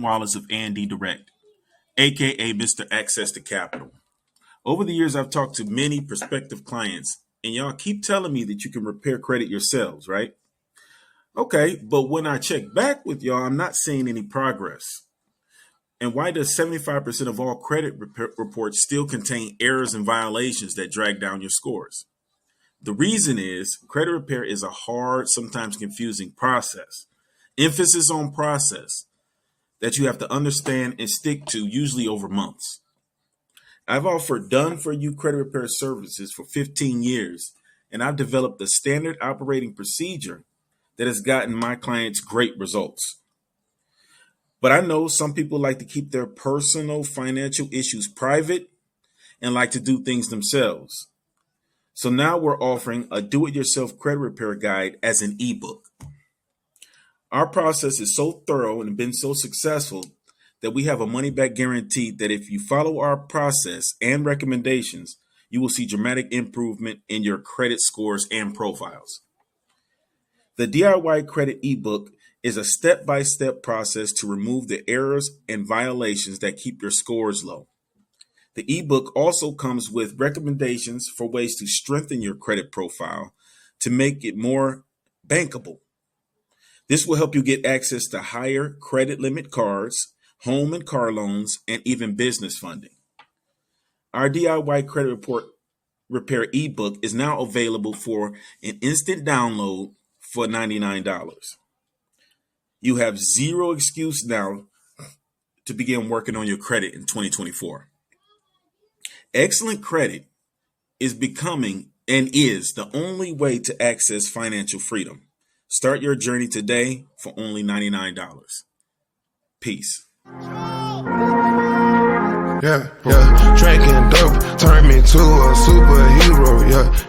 Wallace of A.N.D. Direct, aka Mr. Access to Capital. Over the years, I've talked to many prospective clients, and y'all keep telling me that you can repair credit yourselves, right? Okay, but when I check back with y'all, I'm not seeing any progress. And why does 75% of all credit reports still contain errors and violations that drag down your scores? The reason is credit repair is a hard, sometimes confusing process. Emphasis on process that you have to understand and stick to, usually over months. I've offered done-for-you credit repair services for 15 years, and I've developed a standard operating procedure that has gotten my clients great results. But I know some people like to keep their personal financial issues private and like to do things themselves. So now we're offering a do-it-yourself credit repair guide as an ebook. Our process is so thorough and been so successful that we have a money-back guarantee that if you follow our process and recommendations, you will see dramatic improvement in your credit scores and profiles. The DIY Credit ebook is a step-by-step process to remove the errors and violations that keep your scores low. The ebook also comes with recommendations for ways to strengthen your credit profile to make it more bankable. This will help you get access to higher credit limit cards, home and car loans, and even business funding. Our DIY Credit Repair ebook is now available for an instant download for $99. You have zero excuse now to begin working on your credit in 2024. Excellent credit is becoming and is the only way to access financial freedom. Start your journey today for only $99. Peace. Yeah. Drinking dope turned me to a superhero, yeah.